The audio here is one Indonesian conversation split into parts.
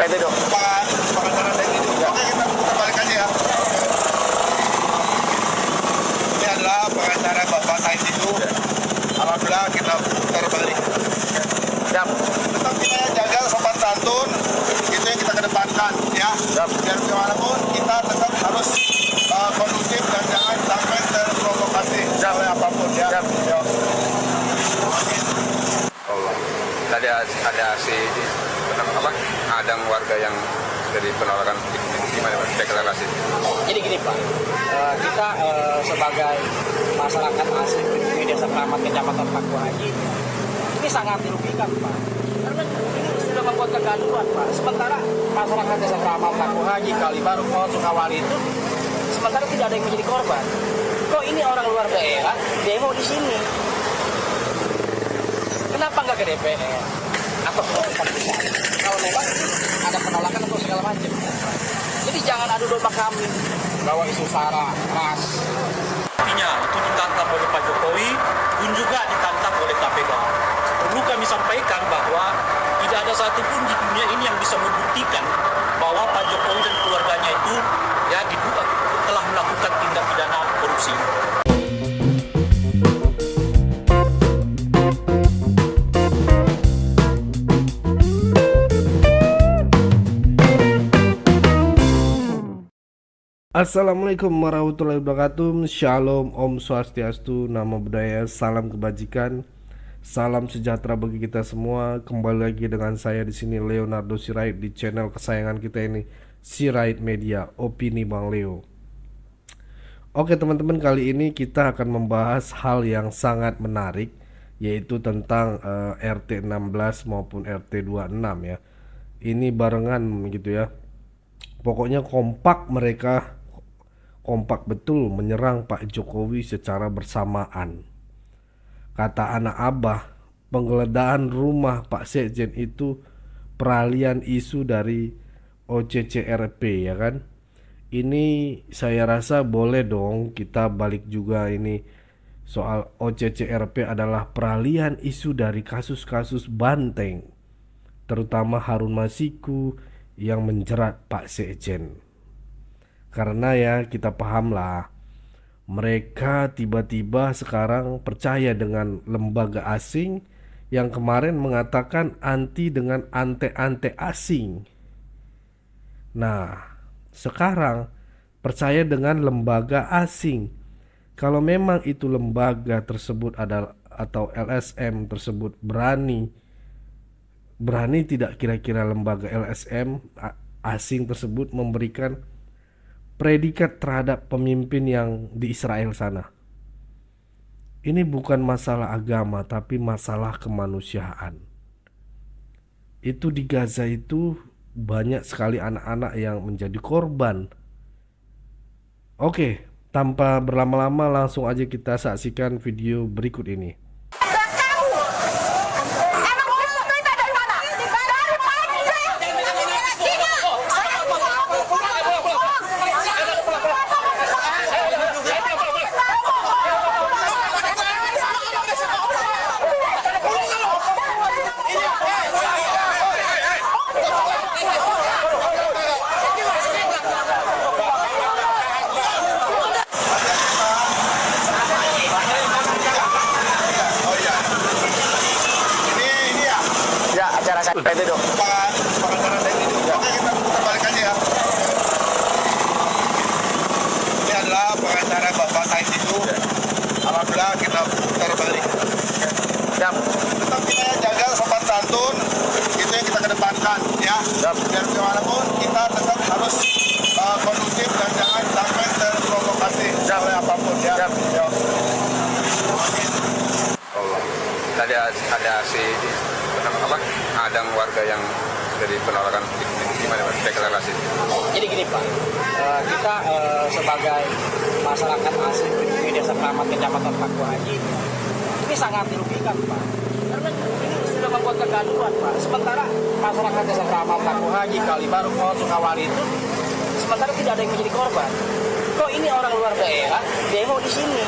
Itu dong. Pengacara dari itu. Oke, kita putar balik aja ya. Ini adalah pengacara Bapak Said itu. Alhamdulillah kita putar balik. Siap. Tetap kita jaga sopan santun. Itu yang kita kedepankan ya. Siap. Biar bagaimanapun kita tetap harus kondusif dan jangan sampai terprovokasi oleh apapun ya. Siap. Yo. Allah. Tadi ada adang warga yang dari penolakan gimana Pak deklarasi? Jadi gini Pak, kita sebagai masyarakat asli di Desa Keramat Kecamatan Paku Haji ini sangat dirugikan Pak, karena ini sudah membuat kegaduhan Pak. Sementara masyarakat Desa Keramat Paku Haji, Kalibaru, Sukawali itu sementara tidak ada yang menjadi korban. Kok ini orang luar daerah demo di sini? Kenapa nggak ke DPR atau ke tempat pusat? Kalau memang ada penolakan atau segala macam. Jadi jangan adu domba kami bawa isu sara, ras. Artinya itu ditantang oleh Pak Jokowi pun juga ditantang oleh KPK. Perlu kami sampaikan bahwa tidak ada satupun di dunia ini yang bisa membuktikan bahwa Pak Jokowi dan keluarganya itu ya diduga telah melakukan tindak pidana korupsi. Assalamualaikum warahmatullahi wabarakatuh. Shalom, Om Swastiastu, Namo Buddhaya, salam kebajikan, salam sejahtera bagi kita semua. Kembali lagi dengan saya di sini Leonardo Sirait di channel kesayangan kita ini, Sirait Media, opini Bang Leo. Oke teman-teman, kali ini kita akan membahas hal yang sangat menarik, yaitu tentang RT 16 maupun RT 26 ya. Ini barengan gitu ya. Pokoknya kompak betul menyerang Pak Jokowi secara bersamaan. Kata anak abah, penggeledahan rumah Pak Sekjen itu peralihan isu dari OCCRP ya kan. Ini saya rasa boleh dong kita balik juga ini. Soal OCCRP adalah peralihan isu dari kasus-kasus banteng, terutama Harun Masiku yang menjerat Pak Sekjen. Karena ya kita paham lah, mereka tiba-tiba sekarang percaya dengan lembaga asing yang kemarin mengatakan anti dengan ante-ante asing. Nah, sekarang percaya dengan lembaga asing. Kalau memang itu lembaga tersebut adalah atau LSM tersebut berani tidak kira-kira lembaga LSM asing tersebut memberikan predikat terhadap pemimpin yang di Israel sana. Ini bukan masalah agama tapi masalah kemanusiaan. Itu di Gaza itu banyak sekali anak-anak yang menjadi korban. Oke, tanpa berlama-lama langsung aja kita saksikan video berikut ini. Itu dong. Pengacara dari itu. Oke, kita putar balik aja ya. Ini adalah pengacara Bapak Said itu. Alhamdulillah kita putar balik. Siap. Tetap kita jaga sopan santun. Itu yang kita kedepankan ya. Siap. Biar bagaimanapun kita tetap harus kondusif dan jangan sampai terprovokasi oleh apapun ya. Siap. Yo. Allah. Tadi ada adang warga yang dari penolakan gimana Pak deklarasi? Jadi gini Pak, kita sebagai masyarakat asli di Desa Keramat Kecamatan Paku Haji ini sangat dirugikan Pak, karena ini sudah membuat kegaduhan Pak. Sementara masyarakat Desa Keramat Paku Haji, Kalibaru, Sukawali itu sementara tidak ada yang menjadi korban. Kok ini orang luar daerah demo di sini?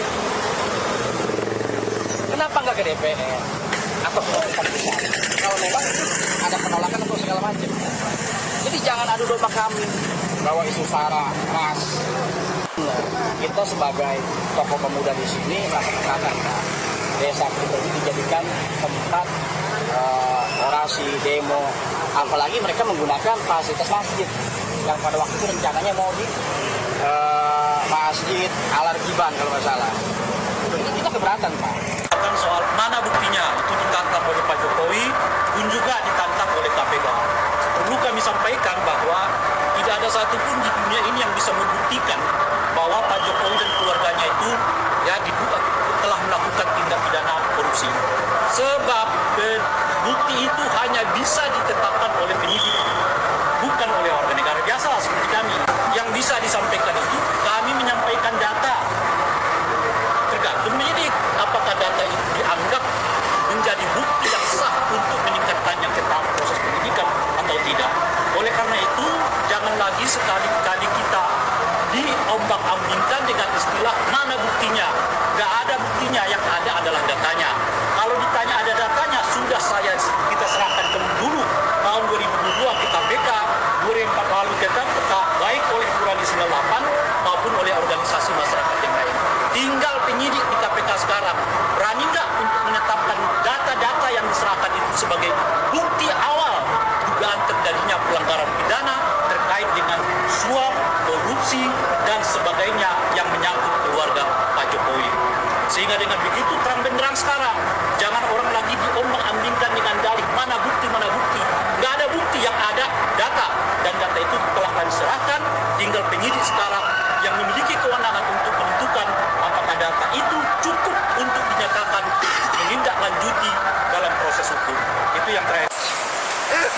Kenapa nggak ke DPR atau ke tempat pusat? Kalau memang ada penolakan atau segala macam. Jadi jangan adu domba kami bawa isu sara, ras. Kita sebagai tokoh pemuda di sini merasa keberatan, desa kita ini dijadikan tempat orasi, demo, apalagi mereka menggunakan fasilitas masjid yang pada waktu itu rencananya mau di masjid Al-Arjiban kalau nggak salah. Itu kita keberatan, Pak. Kan soal mana buktinya itu ditantang oleh Pak Jokowi pun juga ditantang oleh KPK. Perlu kami sampaikan bahwa tidak ada satupun di dunia ini yang bisa membuktikan bahwa Pak Jokowi dan keluarganya itu ya telah melakukan tindak pidana korupsi. Sebab bukti itu hanya bisa ditetapkan oleh penyidik, bukan oleh warga negara biasa seperti kami. Yang bisa disampaikan itu kami menyampaikan data. Tergantung penyidik apakah data itu dianggap menjadi bukti yang sah untuk meningkatkan yang ke tahap proses penyidikan atau tidak. Oleh karena itu jangan lagi sekali-kali kita diombang-ambingkan dengan istilah mana buktinya. Gak ada buktinya, yang ada adalah datanya. Kalau ditanya ada datanya, sudah kita serahkan dulu tahun 2022 ke KPK, 2004 lalu ke KPK, baik oleh Kurani 98 maupun oleh organisasi masyarakat yang lain. Tinggal penyidik di KPK sekarang berani nggak untuk menetapkan data-data yang diserahkan itu sebagai bukti awal dugaan terjadinya pelanggaran pidana terkait dengan suap, korupsi, dan sebagainya yang menyangkut keluarga Pak Jokowi. Sehingga dengan begitu terang benderang sekarang, jangan orang lagi diombang-ambingkan dengan dalih mana bukti. Nggak ada bukti, yang ada data, dan data itu telah kami serahkan. Tinggal penyidik sekarang yang memiliki kewenangan untuk menentukan apakah data itu cukup untuk dinyatakan menindaklanjuti dalam proses hukum. Itu yang terakhir.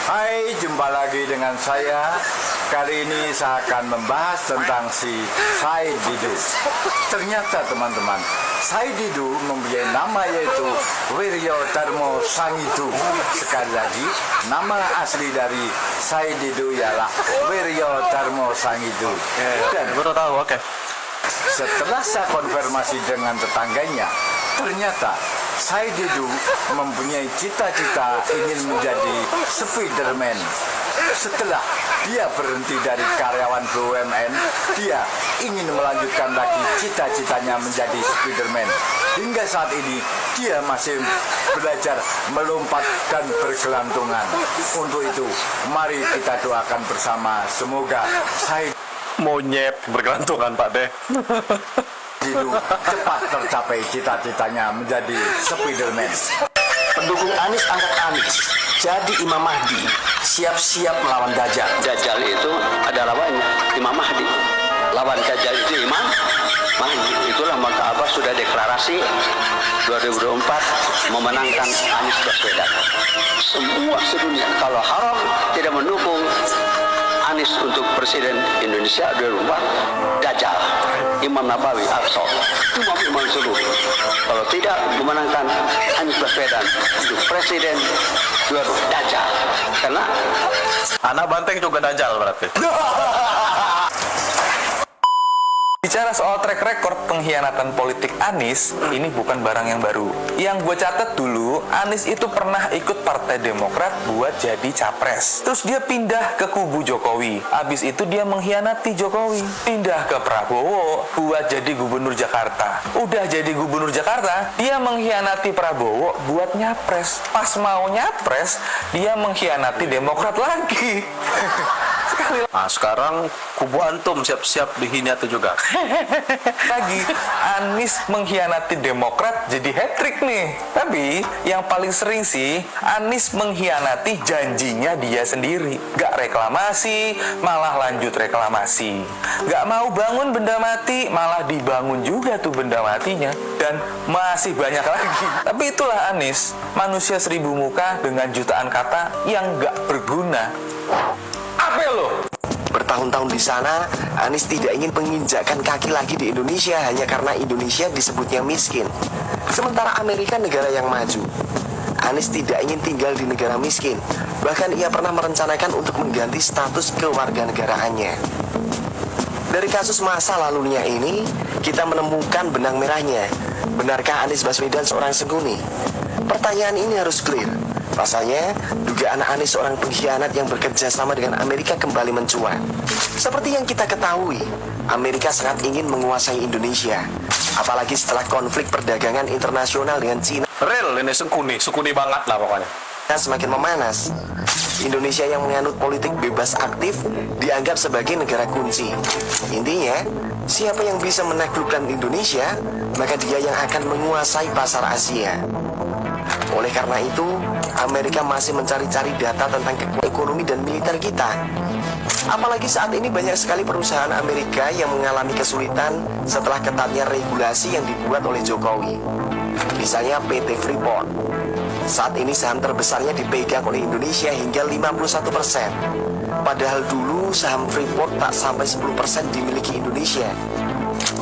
Hai, jumpa lagi dengan saya. Kali ini saya akan membahas tentang si Said Didu. Ternyata teman-teman, Said Didu mempunyai nama yaitu Wiryo Darmo Sangidu. Sekali lagi, nama asli dari Said Didu ialah Wiryo Darmo Sangidu. Dan Baru tahu, oke. setelah saya konfirmasi dengan tetangganya, ternyata Said Didu mempunyai cita-cita ingin menjadi Spiderman. Setelah dia berhenti dari karyawan BUMN, dia ingin melanjutkan lagi cita-citanya menjadi Spiderman. Hingga saat ini, dia masih belajar melompat dan bergelantungan. Untuk itu, mari kita doakan bersama, semoga Said Monyet bergelantungan, Pak Deh. Didu cepat tercapai cita-citanya menjadi Spiderman. Pendukung Anies angkat Anies jadi Imam Mahdi, siap-siap melawan Dajjal. Dajjal itu ada lawannya, Imam Mahdi. Lawan Dajjal itu Imam Mahdi. Itulah maka Abah sudah deklarasi 2024 memenangkan Anies Baswedan. Semua sedunia kalau haram tidak mendukung Anies untuk Presiden Indonesia 2024, Dajjal, Imam Nabawi, Aqsa, imam-imam seluruh. Kalau tidak memenangkan Anies Baswedan untuk Presiden 2024, Dajjal. Karena Anak banteng juga Dajjal berarti. Bicara soal track record pengkhianatan politik Anies, ini bukan barang yang baru. Yang gue catat dulu, Anies itu pernah ikut Partai Demokrat buat jadi capres. Terus dia pindah ke kubu Jokowi. Abis itu dia mengkhianati Jokowi. Pindah ke Prabowo buat jadi gubernur Jakarta. Udah jadi gubernur Jakarta, dia mengkhianati Prabowo buat nyapres. Pas mau nyapres, dia mengkhianati Demokrat lagi. Sekali Nah, sekarang kubu antum siap-siap dihina itu juga. lagi Anies mengkhianati Demokrat jadi hat-trick nih. Tapi yang paling sering sih Anies mengkhianati janjinya dia sendiri. Gak reklamasi, malah lanjut reklamasi. Gak mau bangun benda mati, malah dibangun juga tuh benda matinya. Dan masih banyak lagi. Tapi itulah Anies, manusia 1000 muka dengan jutaan kata yang gak berguna. Apa lo? Bertahun-tahun di sana, Anies tidak ingin menginjakkan kaki lagi di Indonesia hanya karena Indonesia disebutnya miskin. Sementara Amerika negara yang maju. Anies tidak ingin tinggal di negara miskin. Bahkan ia pernah merencanakan untuk mengganti status kewarganegaraannya. Dari kasus masa lalunya ini, kita menemukan benang merahnya. Benarkah Anies Baswedan seorang sengkuni? Pertanyaan ini harus clear. Pasalnya, dugaan Anies seorang pengkhianat yang bekerja sama dengan Amerika kembali mencuat. Seperti yang kita ketahui, Amerika sangat ingin menguasai Indonesia, apalagi setelah konflik perdagangan internasional dengan Cina Real ini sukuni banget lah pokoknya. semakin memanas. Indonesia yang menganut politik bebas aktif dianggap sebagai negara kunci. Intinya, siapa yang bisa menaklukkan Indonesia, maka dia yang akan menguasai pasar Asia. Oleh karena itu, Amerika masih mencari-cari data tentang kekuatan ekonomi dan militer kita. Apalagi saat ini banyak sekali perusahaan Amerika yang mengalami kesulitan setelah ketatnya regulasi yang dibuat oleh Jokowi. Misalnya PT Freeport. Saat ini saham terbesarnya dipegang oleh Indonesia hingga 51%. Padahal dulu saham Freeport tak sampai 10% dimiliki Indonesia.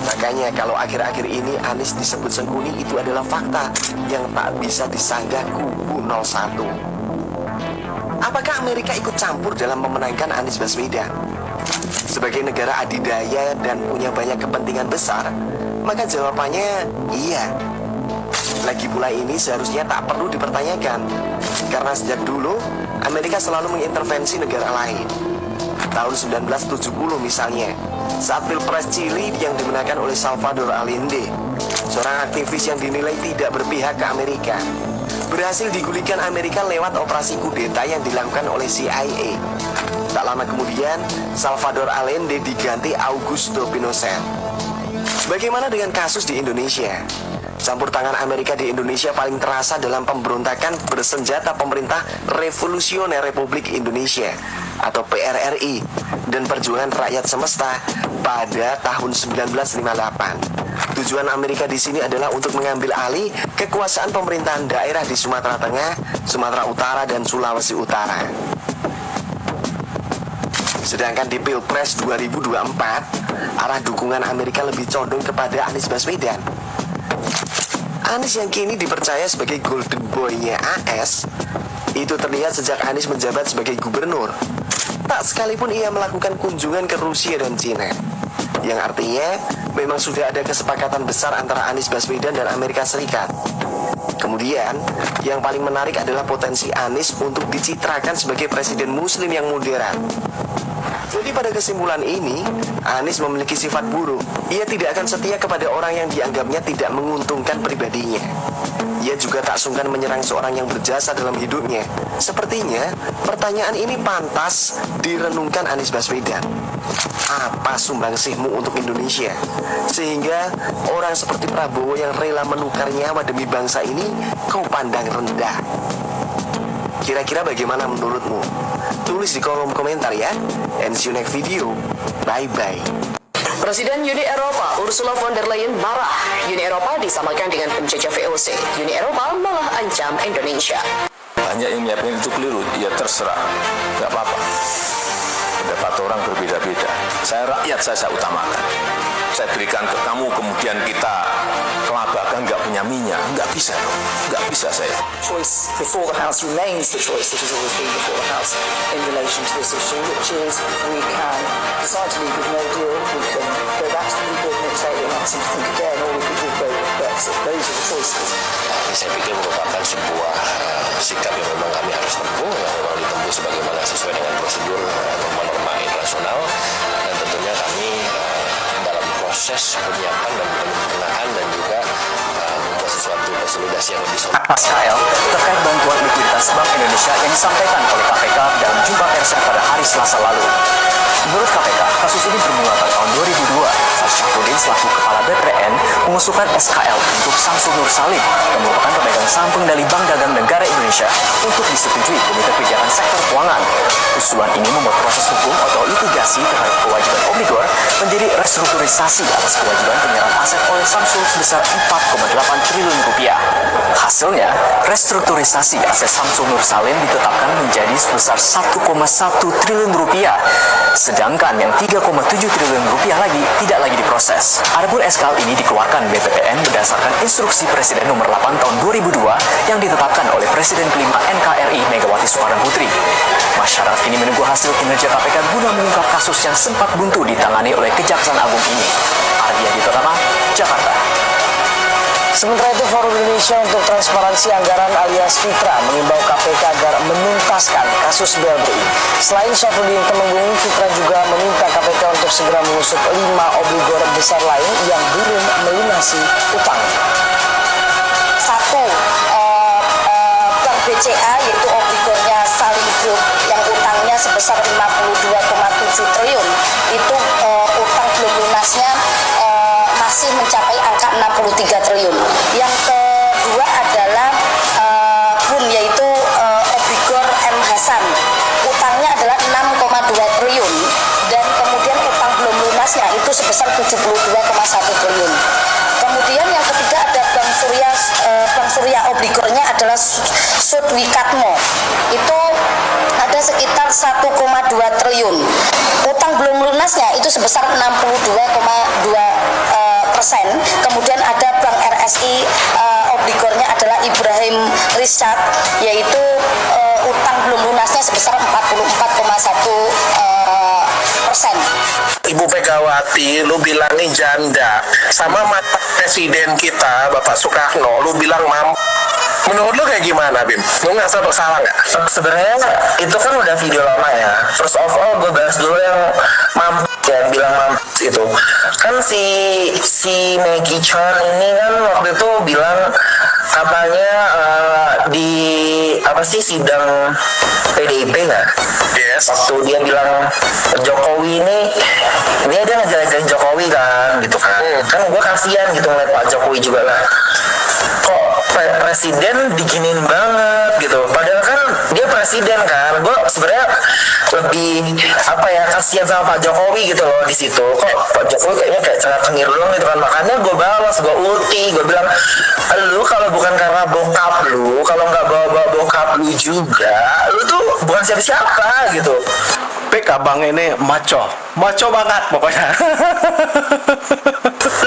Makanya kalau akhir-akhir ini Anies disebut sengkuni, itu adalah fakta yang tak bisa disanggah kubu 01. Apakah Amerika ikut campur dalam memenangkan Anies Baswedan? Sebagai negara adidaya dan punya banyak kepentingan besar, maka jawabannya iya. Lagi pula ini seharusnya tak perlu dipertanyakan, karena sejak dulu Amerika selalu mengintervensi negara lain. Tahun 1970 misalnya, saat Pilpres Chili yang dimenangkan oleh Salvador Allende, seorang aktivis yang dinilai tidak berpihak ke Amerika, berhasil digulingkan Amerika lewat operasi kudeta yang dilakukan oleh CIA. Tak lama kemudian, Salvador Allende diganti Augusto Pinochet. Bagaimana dengan kasus di Indonesia? Campur tangan Amerika di Indonesia paling terasa dalam pemberontakan bersenjata pemerintah Revolusioner Republik Indonesia atau PRRI dan perjuangan rakyat semesta pada tahun 1958. Tujuan Amerika di sini adalah untuk mengambil alih kekuasaan pemerintahan daerah di Sumatera Tengah, Sumatera Utara, dan Sulawesi Utara. Sedangkan di Pilpres 2024, arah dukungan Amerika lebih condong kepada Anies Baswedan. Anies yang kini dipercaya sebagai golden boy-nya AS, itu terlihat sejak Anies menjabat sebagai gubernur. Tak sekalipun ia melakukan kunjungan ke Rusia dan Cina, yang artinya memang sudah ada kesepakatan besar antara Anies Baswedan dan Amerika Serikat. Kemudian, yang paling menarik adalah potensi Anies untuk dicitrakan sebagai presiden muslim yang modern. Jadi pada kesimpulan ini, Anies memiliki sifat buruk. Ia tidak akan setia kepada orang yang dianggapnya tidak menguntungkan pribadinya. Ia juga tak sungkan menyerang seorang yang berjasa dalam hidupnya. Sepertinya, pertanyaan ini pantas direnungkan Anies Baswedan. Apa sumbangsihmu untuk Indonesia? Sehingga orang seperti Prabowo yang rela menukar nyawa demi bangsa ini kau pandang rendah. Kira-kira bagaimana menurutmu? Tulis di kolom komentar ya. And see you next video. Bye-bye. Presiden Uni Eropa Ursula von der Leyen marah. Uni Eropa disamakan dengan penjajah VOC. Uni Eropa malah ancam Indonesia. Banyak yang menyiapkan itu keliru, ya terserah, nggak apa-apa. Pendapat orang berbeda-beda. Saya rakyat saya utamakan. Saya berikan ke kamu, kemudian kita kelabakan nggak punya minyak, nggak bisa, nggak bisa saya. Choice before the House remains the choice that has always been before the House in relation to this issue, which is we can decide to leave with no deal, we can go back to the Lisbon and say we want to think again, or we could go with Brexit. Those are the choices. Saya pikir merupakan sebuah sikap yang memang kami harus tempuh, yang memang ditempuh sebagaimana sesuai dengan prosedur norma-norma internasional, dan tentunya kami dalam proses penyiapan dan penyempurnaan dan juga membuat sesuatu konsolidasi yang lebih solid. SKL terkait bantuan likuiditas Bank Indonesia yang disampaikan oleh KPK dalam jumpa persnya pada hari Selasa lalu. Menurut KPK, kasus ini bermula pada tahun 2002 saat Syafruddin selaku Kepala BPN mengusulkan SKL untuk Samsul Nur Salim yang merupakan pemegang saham pengendali Bank Dagang Negara Indonesia untuk disetujui Komite Kebijakan Sektor Keuangan. Usulan ini membuat proses hukum atau litigasi terhadap kewajiban obligor menjadi restrukturisasi atas kewajiban penyerahan aset oleh Samsul sebesar 4,8 triliun rupiah. Hasilnya, restrukturisasi aset Samsul Nur Salim ditetapkan menjadi sebesar 1,1 triliun rupiah. Sedangkan yang 3,7 triliun rupiah lagi tidak lagi diproses. Adapun SKL ini dikeluarkan BPPN berdasarkan instruksi Presiden nomor 8 tahun 2002 yang ditetapkan oleh Presiden kelima NKRI Megawati Soekarno Putri. Masyarakat ini menunggu hasil kinerja KPK guna mengungkap kasus yang sempat buntu ditangani oleh Kejaksaan Agung ini. Ardia Ditotama, Jakarta. Sementara itu, Forum Indonesia untuk Transparansi Anggaran alias FITRA mengimbau KPK agar menuntaskan kasus BLBI. Selain Syafruddin Temenggung, FITRA juga meminta KPK untuk segera mengusut 5 obligor besar lain yang belum melunasi utang. 1. Bank BCA yaitu obligornya Salim Group yang utangnya sebesar 52,7 triliun. Itu utang belum lunasnya masih mencapai angka 63 triliun. Yang kedua adalah BUN yaitu obligor M. Hasan. Utangnya adalah 6,2 triliun dan kemudian utang belum lunasnya itu sebesar 72,1 triliun. Kemudian yang ketiga ada Bank Surya obligornya adalah Sudwikatmo. Itu ada sekitar 1,2 triliun. Utang belum lunasnya itu sebesar 62,2%. Kemudian ada Bank RSI obligornya adalah Ibrahim Rishad, yaitu utang belum lunasnya sebesar 44,1%. Ibu Megawati, lu bilang nih janda. Sama mata presiden kita, Bapak Soekarno, lu bilang mampu. Menurut lu kayak gimana, Bim? Lu nggak salah nggak? Sebenarnya itu kan udah video lama ya. First of all, gue bahas dulu yang mampu, yang bilang mampu itu. Kan si Maggie Chan ini kan waktu itu bilang katanya di sidang PDIP nggak? Yes. Waktu dia bilang Jokowi ini dia ngejelek-jelekin Jokowi kan, gitu kan. Kan gue kasihan gitu ngeliat Pak Jokowi juga lah. Kok presiden diginin banget gitu. Padahal kan dia presiden kan. Gue sebenarnya lebih kasihan sama Pak Jokowi gitu loh di situ. Kok Pak Jokowi kayaknya kayak cengir doang gitu kan. Makanya gue balas, gue ulti, gue bilang, lu kalau bukan karena bokap lu, kalau nggak bawa bokap lu juga, lu tuh bukan siapa-siapa gitu. PK Bang ini maco banget pokoknya.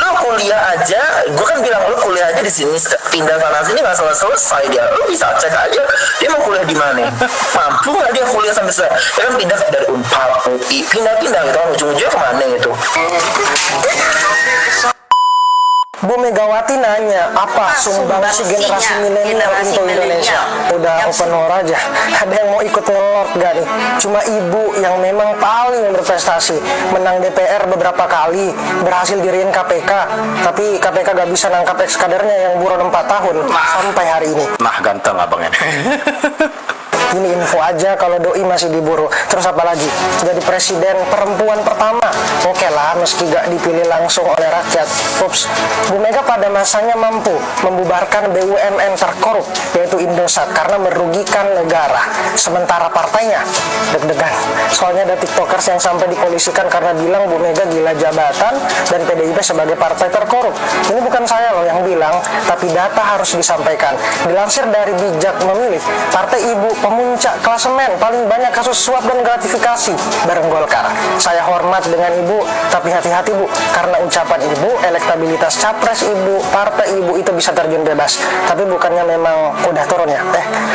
Lu kuliah aja, gue kan bilang lu kuliah aja di sini, pindah sana sini nggak selesai dia. Lu bisa cek aja dia mau kuliah di mana. Mampu nggak dia kuliah sampai selesai? Dia kan pindah dari Unpad, UI, pindah-pindah gitu kan, ujung-ujungnya kemana gitu. Bu Megawati nanya, apa sumbangsi generasi milenial untuk Indonesia? Udah open war aja. Ada yang mau ikut ngelot gak nih? Cuma ibu yang memang paling berprestasi, menang DPR beberapa kali, berhasil diriin KPK, tapi KPK gak bisa nangkap ex-kadernya yang buron 4 tahun sampai hari ini. Nah, ganteng abangnya. Ini info aja kalau doi masih diburu. Terus apa lagi? Jadi presiden perempuan pertama. Oke lah, meski gak dipilih langsung oleh rakyat. Ups, Bu Mega pada masanya mampu membubarkan BUMN terkorup, yaitu Indosat, karena merugikan negara. Sementara partainya deg-degan. Soalnya ada tiktokers yang sampai dipolisikan karena bilang Bu Mega gila jabatan dan PDIP sebagai partai terkorup. Ini bukan saya loh yang bilang, tapi data harus disampaikan. Dilansir dari Bijak Memilih, partai ibu pemuncak klasemen paling banyak kasus suap dan gratifikasi bareng Golkar. Saya hormat dengan ibu, tapi hati-hati bu, karena ucapan ibu, elektabilitas capres ibu, partai ibu itu bisa terjun bebas. Tapi bukannya memang udah turun ya?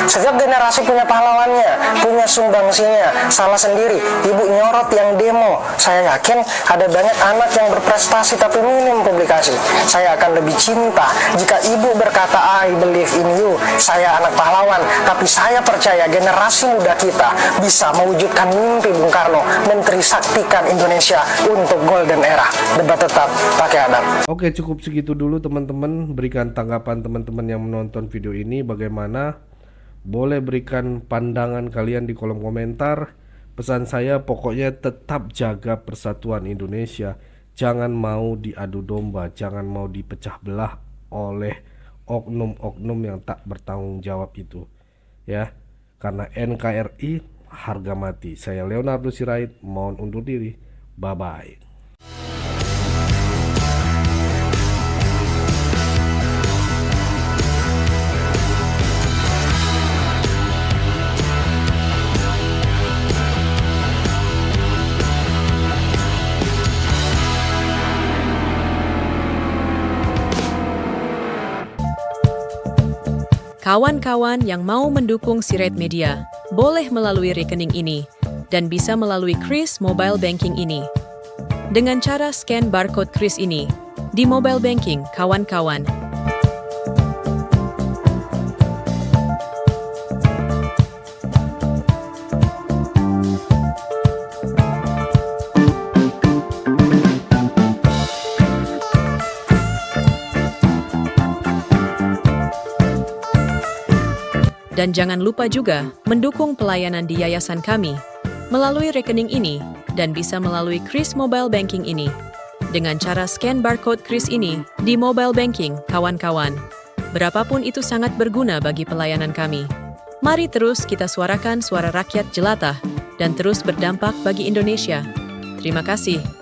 Setiap generasi punya pahlawannya, punya sumbangsinya. Salah sendiri, ibu nyorot yang demo. Saya yakin ada banyak anak yang berprestasi tapi minim publikasi. Saya akan lebih cinta jika ibu berkata, I believe in you. Saya anak pahlawan, tapi saya percaya generasi muda kita bisa mewujudkan mimpi Bung Karno menteri saktikan Indonesia untuk golden era. Debat tetap pakai adab. Oke, cukup segitu dulu teman-teman. Berikan tanggapan teman-teman yang menonton video ini bagaimana. Boleh berikan pandangan kalian di kolom komentar. Pesan saya pokoknya tetap jaga persatuan Indonesia. Jangan mau diadu domba, jangan mau dipecah belah oleh oknum-oknum yang tak bertanggung jawab itu. Ya, karena NKRI harga mati. Saya Leonardo Sirait, mohon undur diri. Bye-bye. Kawan-kawan yang mau mendukung Sirait Media, boleh melalui rekening ini dan bisa melalui Kris Mobile Banking ini. Dengan cara scan barcode Kris ini di mobile banking kawan-kawan. Dan jangan lupa juga mendukung pelayanan di yayasan kami melalui rekening ini dan bisa melalui Kris Mobile Banking ini dengan cara scan barcode Kris ini di mobile banking, kawan-kawan. Berapapun itu sangat berguna bagi pelayanan kami. Mari terus kita suarakan suara rakyat jelata dan terus berdampak bagi Indonesia. Terima kasih.